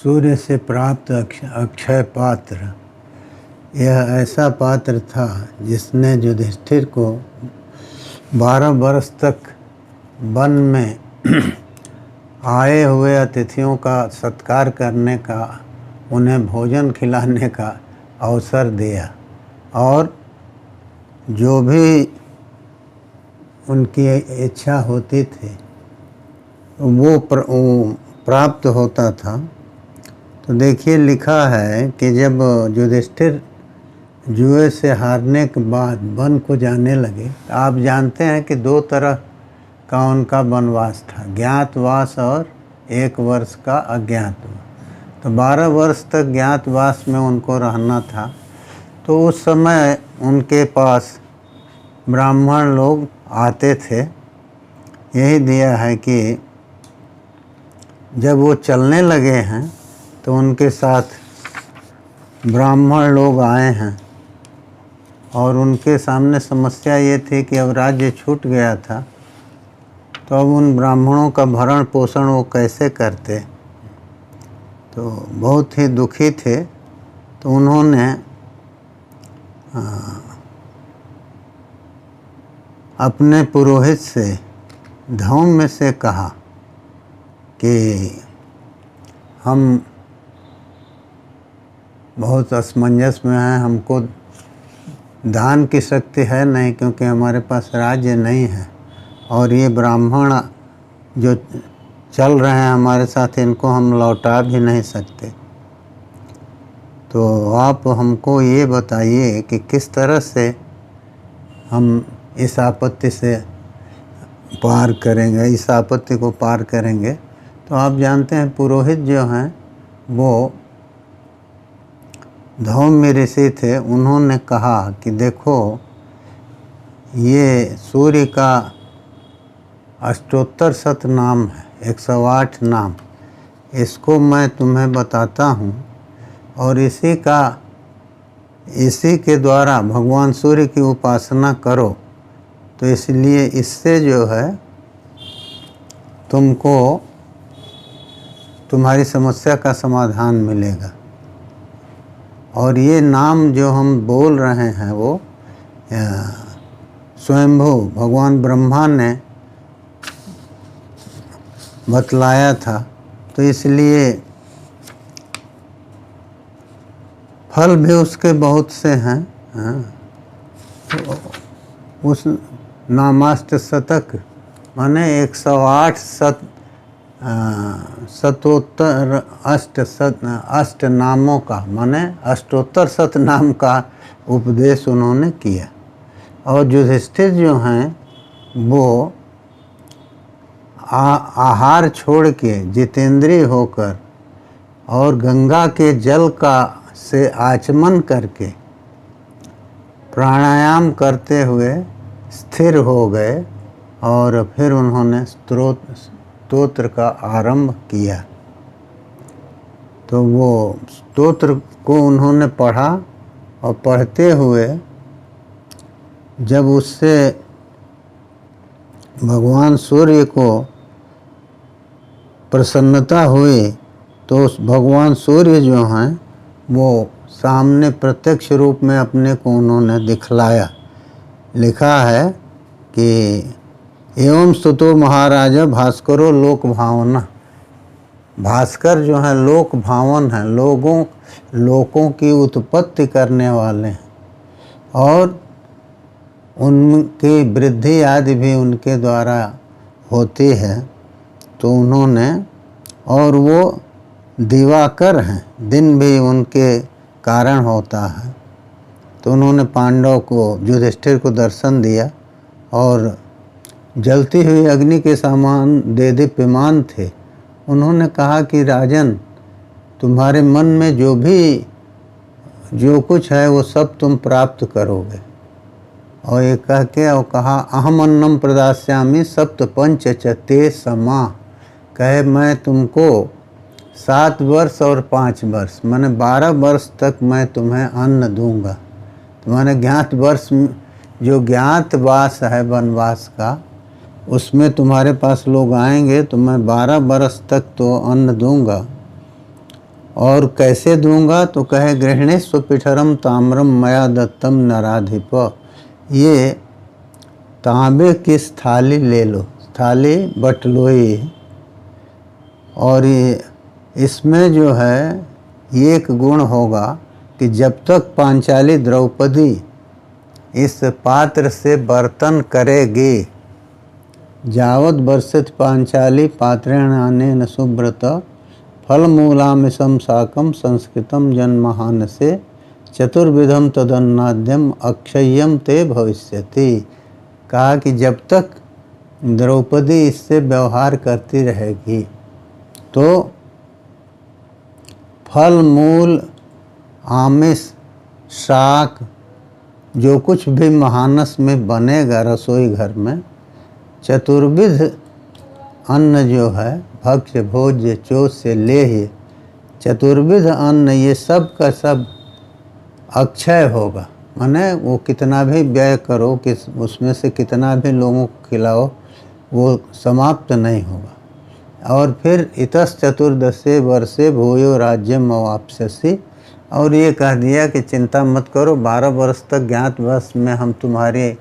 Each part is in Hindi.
सूर्य से प्राप्त अक्षय पात्र, यह ऐसा पात्र था जिसने युधिष्ठिर को 12 वर्ष तक वन में आए हुए अतिथियों का सत्कार करने का, उन्हें भोजन खिलाने का अवसर दिया और जो भी उनकी इच्छा होती थी वो प्राप्त होता था। तो देखिए लिखा है कि जब युधिष्ठिर जुए से हारने के बाद वन को जाने लगे, आप जानते हैं कि 2 तरह का उनका वनवास था, ज्ञातवास और 1 वर्ष का अज्ञातवास। तो 12 वर्ष तक ज्ञातवास में उनको रहना था। तो उस समय उनके पास ब्राह्मण लोग आते थे। यही दिया है कि जब वो चलने लगे हैं तो उनके साथ ब्राह्मण लोग आए हैं और उनके सामने समस्या ये थी कि अब राज्य छूट गया था, तो अब उन ब्राह्मणों का भरण पोषण वो कैसे करते। तो बहुत ही दुखी थे। तो उन्होंने अपने पुरोहित से धौम्य से कहा कि हम बहुत असमंजस में हैं, हमको दान की शक्ति है नहीं क्योंकि हमारे पास राज्य नहीं है, और ये ब्राह्मण जो चल रहे हैं हमारे साथ इनको हम लौटा भी नहीं सकते। तो आप हमको ये बताइए कि किस तरह से हम इस आपत्ति से पार करेंगे, इस आपत्ति को पार करेंगे। तो आप जानते हैं पुरोहित जो हैं वो धौम्य ऋषि थे। उन्होंने कहा कि देखो ये सूर्य का अष्टोत्तर शत नाम है, 108 नाम, इसको मैं तुम्हें बताता हूँ और इसी के द्वारा भगवान सूर्य की उपासना करो। तो इसलिए इससे जो है तुमको तुम्हारी समस्या का समाधान मिलेगा। और ये नाम जो हम बोल रहे हैं वो स्वयंभू भगवान ब्रह्मा ने बतलाया था। तो इसलिए फल भी उसके बहुत से हैं। तो उस नामाष्ट शतक माने 108 शतोत्तर अष्ट नामों का माने अष्टोत्तर शत नाम का उपदेश उन्होंने किया। और युधिष्ठिर जो हैं वो आहार छोड़ के जितेंद्रिय होकर और गंगा के जल का से आचमन करके प्राणायाम करते हुए स्थिर हो गए और फिर उन्होंने स्तोत्र का आरंभ किया। तो वो स्तोत्र को उन्होंने पढ़ा और पढ़ते हुए जब उससे भगवान सूर्य को प्रसन्नता हुई तो उस भगवान सूर्य जो हैं वो सामने प्रत्यक्ष रूप में अपने को उन्होंने दिखलाया। लिखा है कि एवं स्तुतो महाराज भास्करो लोक भावना। भास्कर जो है लोक भावन है, लोकों की उत्पत्ति करने वाले हैं और उनकी वृद्धि आदि भी उनके द्वारा होती है। तो उन्होंने, और वो दिवाकर हैं, दिन भी उनके कारण होता है। तो उन्होंने पांडव को, युधिष्ठिर को दर्शन दिया और जलती हुई अग्नि के समान देदीप्यमान थे। उन्होंने कहा कि राजन, तुम्हारे मन में जो कुछ है वो सब तुम प्राप्त करोगे। और ये कह के और कहा अहम अन्नम प्रदास्यामि सप्त पंच चते समा। कहे मैं तुमको 7 वर्ष और 5 वर्ष माने 12 वर्ष तक मैं तुम्हें अन्न दूंगा। तुम्हारे ज्ञात वर्ष जो ज्ञातवास है वनवास का, उसमें तुम्हारे पास लोग आएंगे तो मैं 12 वर्ष तक तो अन्न दूंगा। और कैसे दूंगा, तो कहे गृहिणीस्व पिठरम ताम्रम मया दत्तम नराधिप। ये तांबे की थाली ले लो, थाली बटलोई, और ये इसमें जो है एक गुण होगा कि जब तक पांचाली द्रौपदी इस पात्र से बर्तन करेगी, जावत वर्षित पांचाली पात्रेणानेन सुब्रत फलमूलामिशं साकं संस्कृतं जन्महान से चतुर्विधम तदन्नाद्यम अक्षय्यम ते भविष्यति। कहा कि जब तक द्रौपदी इससे व्यवहार करती रहेगी तो फल मूल आमिष शाक जो कुछ भी महानस में बनेगा रसोई घर में, चतुर्विध अन्न जो है भक्ष्य भोज्य चोष से लेह, चतुर्विध अन्न ये सब का सब अक्षय होगा। माने वो कितना भी व्यय करो, किस उसमें से कितना भी लोगों को खिलाओ, वो समाप्त नहीं होगा। और फिर इतस चतुर्दशे वर्षे भूयो राज्यम अवाप्स्यसि, और ये कह दिया कि चिंता मत करो, 12 वर्ष तक ज्ञातवास में हम तुम्हारे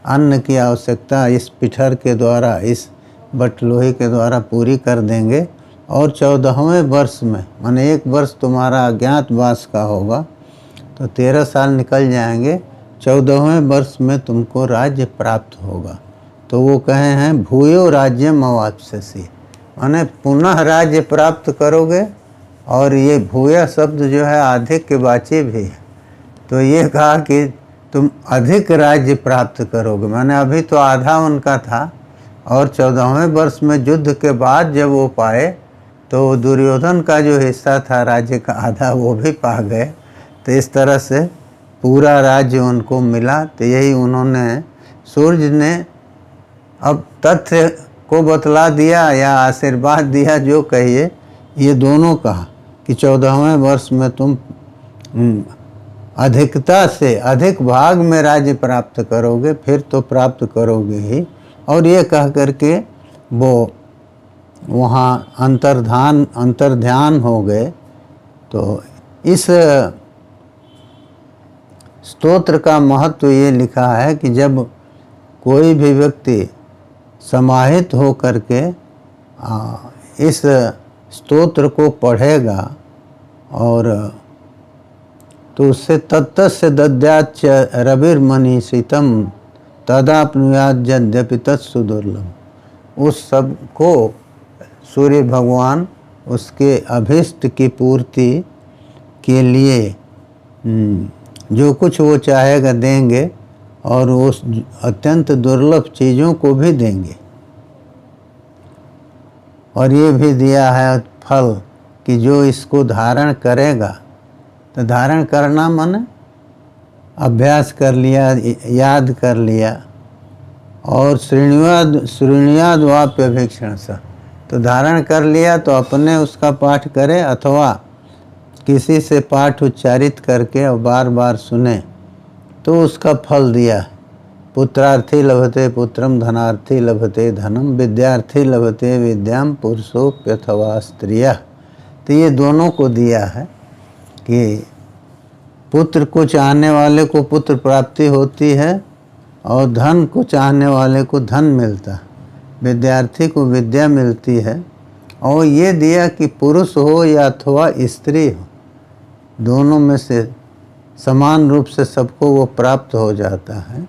अन्न की आवश्यकता इस पिठर के द्वारा, इस बटलोही के द्वारा पूरी कर देंगे। और 14वें वर्ष में, माने 1 वर्ष तुम्हारा अज्ञातवास का होगा, तो 13 साल निकल जाएंगे, 14वें वर्ष में तुमको राज्य प्राप्त होगा। तो वो कहे हैं भूयो राज्यम अवाप्स्यसि, माने पुनः राज्य प्राप्त करोगे। और ये भूया शब्द जो है अधिक के वाची भी है, तो ये कहा कि तुम अधिक राज्य प्राप्त करोगे। माने अभी तो आधा उनका था, और 14वें वर्ष में युद्ध के बाद जब वो पाए तो दुर्योधन का जो हिस्सा था राज्य का आधा, वो भी पा गए। तो इस तरह से पूरा राज्य उनको मिला। तो यही उन्होंने, सूर्य ने अब तथ्य को बतला दिया या आशीर्वाद दिया, जो कहिए, ये दोनों कहा कि 14वें वर्ष में तुम अधिकता से अधिक भाग में राज्य प्राप्त करोगे, फिर तो प्राप्त करोगे ही। और ये कह करके वो वहाँ अंतर्ध्यान हो गए। तो इस स्तोत्र का महत्व ये लिखा है कि जब कोई भी व्यक्ति समाहित हो करके इस स्तोत्र को पढ़ेगा, और तो उससे तत्तस्य दद्याच्च रविर्मनीषितम तदाप्नुयात् यद्यपि तत्सुदुर्लभ। उस सब को सूर्य भगवान उसके अभीष्ट की पूर्ति के लिए जो कुछ वो चाहेगा देंगे, और उस अत्यंत दुर्लभ चीज़ों को भी देंगे। और ये भी दिया है फल कि जो इसको धारण करेगा, तो धारण करना माने अभ्यास कर लिया, याद कर लिया, और श्रृणुयाद वाप्यभीक्षण सा, तो धारण कर लिया तो अपने उसका पाठ करे, अथवा किसी से पाठ उच्चारित करके और बार बार सुने, तो उसका फल दिया। पुत्रार्थी लभते पुत्रम, धनार्थी लभते धनम, विद्यार्थी लभते विद्याम, पुरुषोप्यथवा स्त्रियः। तो ये दोनों को दिया है कि पुत्र को चाहने वाले को पुत्र प्राप्ति होती है, और धन को चाहने वाले को धन मिलता है, विद्यार्थी को विद्या मिलती है। और ये दिया कि पुरुष हो या अथवा स्त्री हो, दोनों में से समान रूप से सबको वो प्राप्त हो जाता है।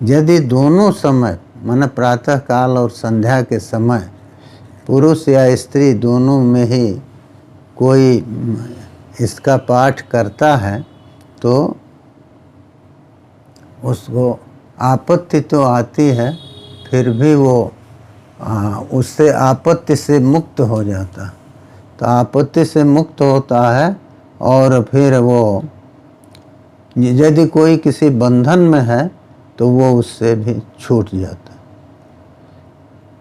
यदि दोनों समय, माने प्रातः काल और संध्या के समय, पुरुष या स्त्री दोनों में ही कोई इसका पाठ करता है, तो उसको आपत्ति तो आती है, फिर भी वो उससे आपत्ति से मुक्त हो जाता। तो आपत्ति से मुक्त होता है, और फिर वो यदि कोई किसी बंधन में है तो वो उससे भी छूट जाता।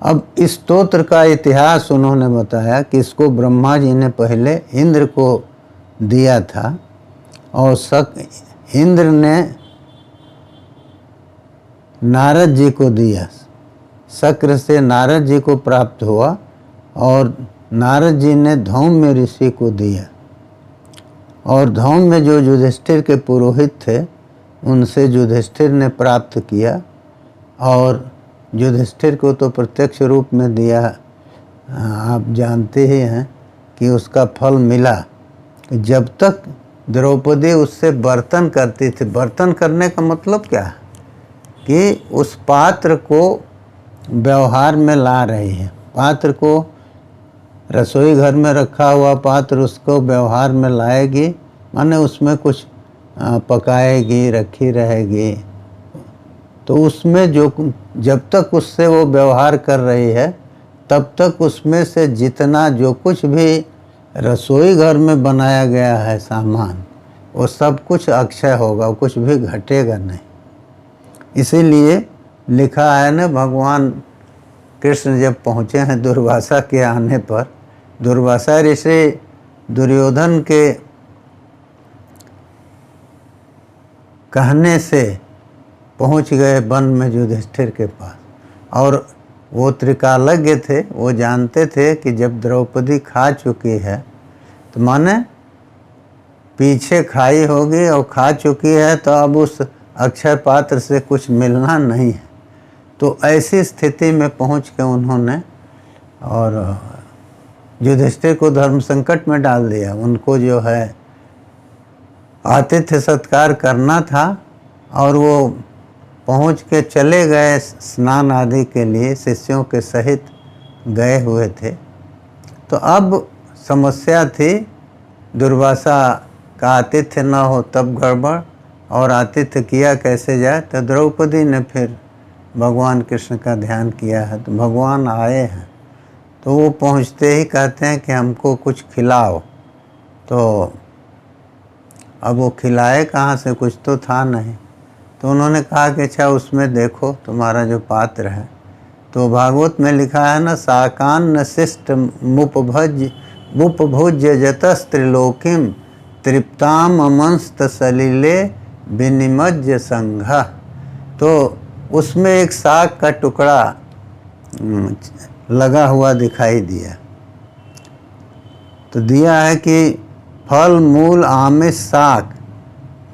अब इस स्तोत्र का इतिहास उन्होंने बताया कि इसको ब्रह्मा जी ने पहले इंद्र को दिया था, और इंद्र ने नारद जी को दिया, शक्र से नारद जी को प्राप्त हुआ, और नारद जी ने धौम्य ऋषि को दिया, और धौम्य जो युधिष्ठिर के पुरोहित थे उनसे युधिष्ठिर ने प्राप्त किया, और युधिष्ठिर को तो प्रत्यक्ष रूप में दिया। आप जानते ही हैं कि उसका फल मिला। जब तक द्रौपदी उससे बर्तन करती थी, बर्तन करने का मतलब क्या है कि उस पात्र को व्यवहार में ला रही है। पात्र को, रसोई घर में रखा हुआ पात्र उसको व्यवहार में लाएगी, माने उसमें कुछ पकाएगी, रखी रहेगी। तो उसमें जो, जब तक उससे वो व्यवहार कर रही है तब तक उसमें से जितना जो कुछ भी रसोई घर में बनाया गया है सामान, वो सब कुछ अक्षय होगा, कुछ भी घटेगा नहीं। इसीलिए लिखा है ना, भगवान कृष्ण जब पहुँचे हैं दुर्वासा के आने पर, दुर्वासा ऋषि दुर्योधन के कहने से पहुँच गए वन में युधिष्ठिर के पास, और वो त्रिकालज्ञ थे, वो जानते थे कि जब द्रौपदी खा चुकी है तो माने पीछे खाई होगी और खा चुकी है, तो अब उस अक्षय पात्र से कुछ मिलना नहीं है। तो ऐसी स्थिति में पहुंच के उन्होंने और युधिष्ठिर को धर्म संकट में डाल दिया। उनको जो है आतिथ्य सत्कार करना था, और वो पहुंच के चले गए स्नान आदि के लिए, शिष्यों के सहित गए हुए थे। तो अब समस्या थी, दुर्वासा का आतिथ्य न हो तब गड़बड़, और आतिथ्य किया कैसे जाए। तो द्रौपदी ने फिर भगवान कृष्ण का ध्यान किया है, तो भगवान आए हैं। तो वो पहुंचते ही कहते हैं कि हमको कुछ खिलाओ। तो अब वो खिलाए कहाँ से, कुछ तो था नहीं। तो उन्होंने कहा कि अच्छा उसमें देखो तुम्हारा जो पात्र है। तो भागवत में लिखा है ना, साकान्न शिष्ट मुपभुज्य जतस्त्रिलोकीम तृप्ताम अमंस्त सलिले विनिमज्य संघ। तो उसमें एक साग का टुकड़ा लगा हुआ दिखाई दिया। तो दिया है कि फल मूल आमिष शाक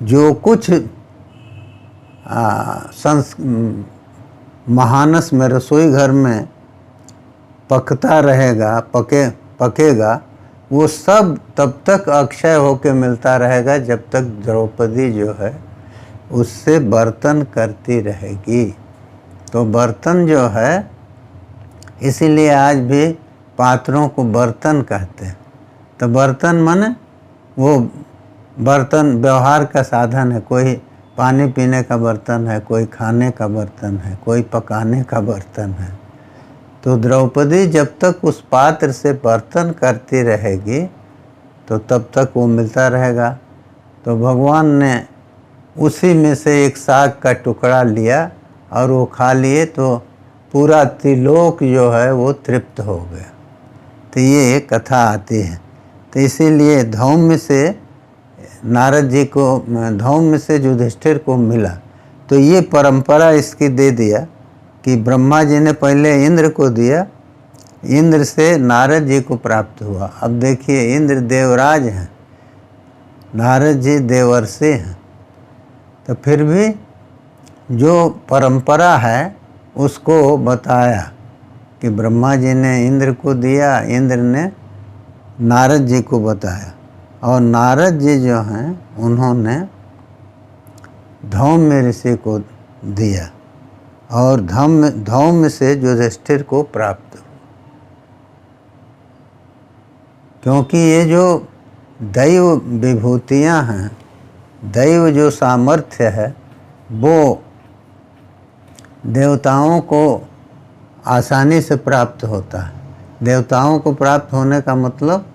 जो कुछ महानस में, रसोई घर में पकता रहेगा, पकेगा, वो सब तब तक अक्षय होके मिलता रहेगा जब तक द्रौपदी जो है उससे बर्तन करती रहेगी। तो बर्तन जो है, इसीलिए आज भी पात्रों को बर्तन कहते हैं। तो बर्तन माने वो बर्तन व्यवहार का साधन है। कोई पानी पीने का बर्तन है, कोई खाने का बर्तन है, कोई पकाने का बर्तन है। तो द्रौपदी जब तक उस पात्र से बर्तन करती रहेगी तो तब तक वो मिलता रहेगा। तो भगवान ने उसी में से एक साग का टुकड़ा लिया और वो खा लिए, तो पूरा त्रिलोक जो है वो तृप्त हो गया। तो ये कथा आती है। तो इसीलिए धौम्य से नारद जी को, धौम्य से युधिष्ठिर को मिला। तो ये परंपरा इसकी दे दिया कि ब्रह्मा जी ने पहले इंद्र को दिया, इंद्र से नारद जी को प्राप्त हुआ। अब देखिए, इंद्र देवराज हैं, नारद जी देवर्षि हैं। तो फिर भी जो परंपरा है उसको बताया कि ब्रह्मा जी ने इंद्र को दिया, इंद्र ने नारद जी को बताया, और नारद जी जो हैं उन्होंने धौम्य ऋषि को दिया, और धौम्य से युधिष्ठिर को प्राप्त हुआ। क्योंकि ये जो दैव विभूतियाँ हैं, दैव जो सामर्थ्य है, वो देवताओं को आसानी से प्राप्त होता है। देवताओं को प्राप्त होने का मतलब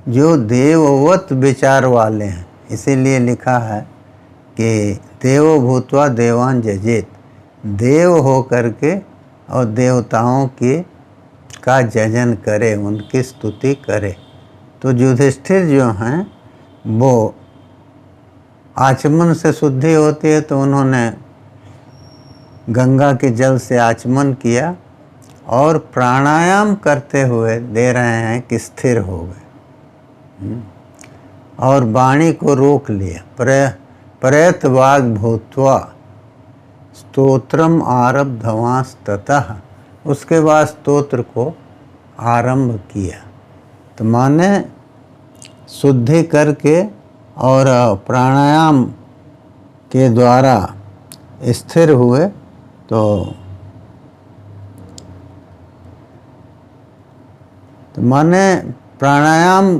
जो देववत विचार वाले हैं। इसीलिए लिखा है कि देवो भूत्वा देवान जजेत, देव हो करके और देवताओं की का जजन करे, उनकी स्तुति करे। तो युधिष्ठिर जो हैं वो आचमन से शुद्धि होती है, तो उन्होंने गंगा के जल से आचमन किया और प्राणायाम करते हुए दे रहे हैं कि स्थिर हो गए और वाणी को रोक लिया। प्रयत वाग भूत्वा स्तोत्रम आरब्धवांस्ततः, उसके बाद स्तोत्र को आरंभ किया। तो माने शुद्धि करके और प्राणायाम के द्वारा स्थिर हुए। तो माने प्राणायाम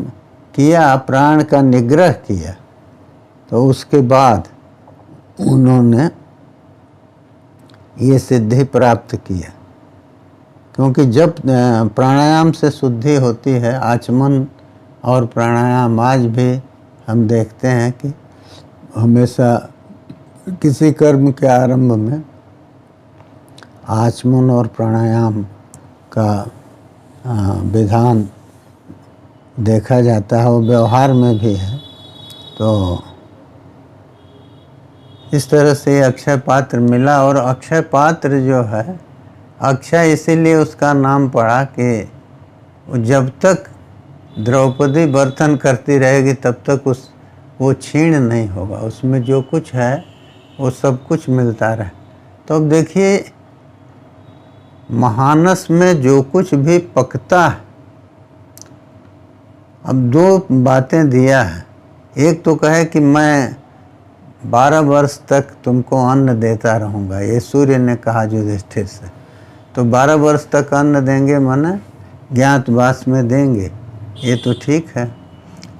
किया, प्राण का निग्रह किया, तो उसके बाद उन्होंने ये सिद्धि प्राप्त किया। क्योंकि जब प्राणायाम से शुद्धि होती है, आचमन और प्राणायाम आज भी हम देखते हैं कि हमेशा किसी कर्म के आरंभ में आचमन और प्राणायाम का विधान देखा जाता है, वो व्यवहार में भी है। तो इस तरह से अक्षय पात्र मिला। और अक्षय पात्र जो है, अक्षय इसीलिए उसका नाम पड़ा कि जब तक द्रौपदी बर्तन करती रहेगी तब तक वो क्षीण नहीं होगा, उसमें जो कुछ है वो सब कुछ मिलता रहे। तो अब देखिए, महानस में जो कुछ भी पकता है, अब दो बातें दिया है। एक तो कहे कि मैं 12 वर्ष तक तुमको अन्न देता रहूँगा, ये सूर्य ने कहा युधिष्ठिर से। तो 12 वर्ष तक अन्न देंगे, माने ज्ञातवास में देंगे, ये तो ठीक है।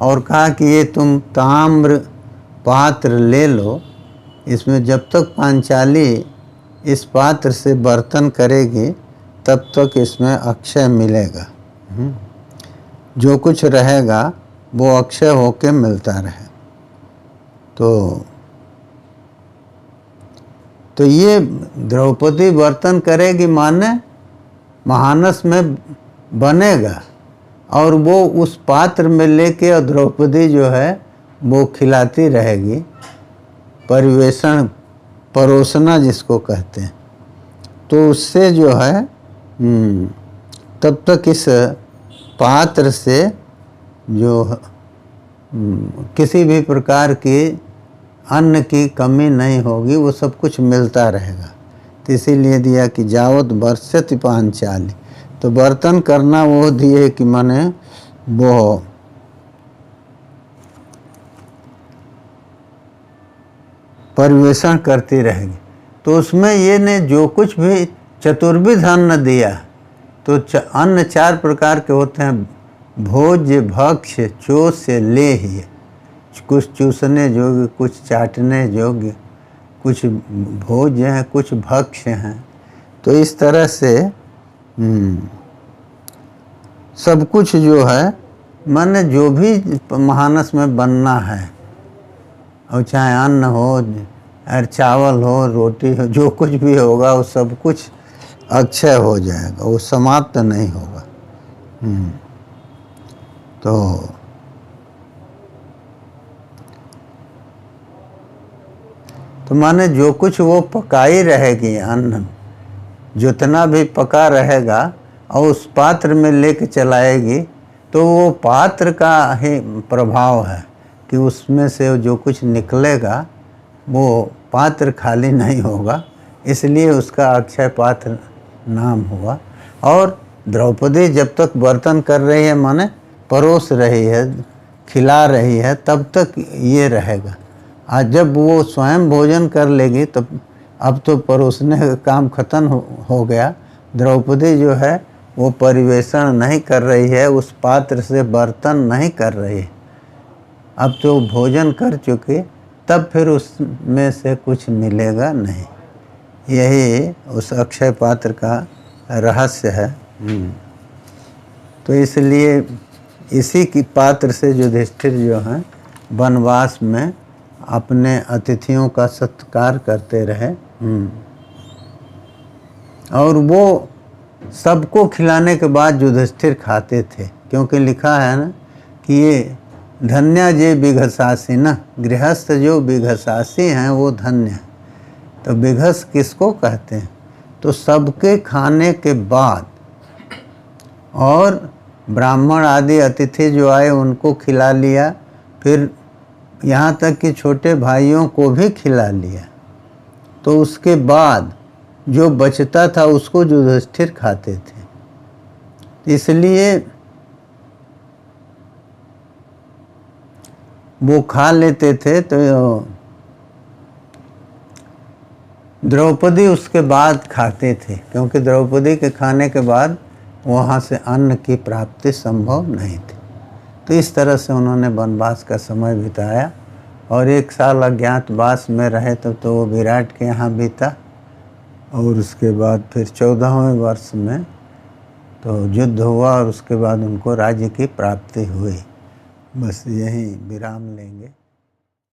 और कहा कि ये तुम ताम्र पात्र ले लो, इसमें जब तक पांचाली इस पात्र से बर्तन करेगी तब तक इसमें अक्षय मिलेगा। जो कुछ रहेगा वो अक्षय होके मिलता रहे। तो ये द्रौपदी बर्तन करेगी, माने महानस में बनेगा और वो उस पात्र में लेके और द्रौपदी जो है वो खिलाती रहेगी। परिवेषण, परोसना जिसको कहते हैं। तो उससे जो है तब तक इस पात्र से जो किसी भी प्रकार की अन्न की कमी नहीं होगी, वो सब कुछ मिलता रहेगा। तो इसीलिए दिया कि जावत वर्षति पांचाली। तो बर्तन करना वो दिए कि माने वो परिवेषण करती रहेगी। तो उसमें ये ने जो कुछ भी चतुर्विध अन्न दिया, तो अन्न 4 प्रकार के होते हैं। भोज्य, भक्ष्य, चोष्य, लेह्य। कुछ चूसने योग्य, कुछ चाटने योग्य, कुछ भोज्य हैं, कुछ भक्ष्य हैं। तो इस तरह से सब कुछ जो है, माने जो भी महानस में बनना है, और चाहे अन्न हो और चावल हो, रोटी हो, जो कुछ भी होगा वो सब कुछ अक्षय हो जाएगा, वो समाप्त नहीं होगा। तो माने जो कुछ वो पकाई रहेगी, अन्न जितना भी पका रहेगा और उस पात्र में लेके चलाएगी, तो वो पात्र का ही प्रभाव है कि उसमें से जो कुछ निकलेगा वो पात्र खाली नहीं होगा। इसलिए उसका अक्षय पात्र नाम हुआ। और द्रौपदी जब तक बर्तन कर रही है, माने परोस रही है, खिला रही है, तब तक ये रहेगा। आज जब वो स्वयं भोजन कर लेगी तब अब तो परोसने का काम खत्म हो गया। द्रौपदी जो है वो परिवेषण नहीं कर रही है, उस पात्र से बर्तन नहीं कर रही है। अब तो भोजन कर चुके, तब फिर उसमें से कुछ मिलेगा नहीं। यही उस अक्षय पात्र का रहस्य है। तो इसलिए इसी की पात्र से युधिष्ठिर जो हैं वनवास में अपने अतिथियों का सत्कार करते रहे। और वो सबको खिलाने के बाद युधिष्ठिर खाते थे, क्योंकि लिखा है ना कि ये धन्य जे बिघसासी न, गृहस्थ जो बिघसासी हैं वो धन्य है। तो बिघस किसको कहते हैं? तो सबके खाने के बाद और ब्राह्मण आदि अतिथि जो आए उनको खिला लिया, फिर यहाँ तक कि छोटे भाइयों को भी खिला लिया। तो उसके बाद जो बचता था उसको युधिष्ठिर खाते थे। इसलिए वो खा लेते थे। तो द्रौपदी उसके बाद खाते थे, क्योंकि द्रौपदी के खाने के बाद वहाँ से अन्न की प्राप्ति संभव नहीं थी। तो इस तरह से उन्होंने वनवास का समय बिताया और 1 साल अज्ञातवास में रहे। तो वो विराट के यहाँ बीता और उसके बाद फिर 14वें वर्ष में तो युद्ध हुआ और उसके बाद उनको राज्य की प्राप्ति हुई। बस यही विराम लेंगे।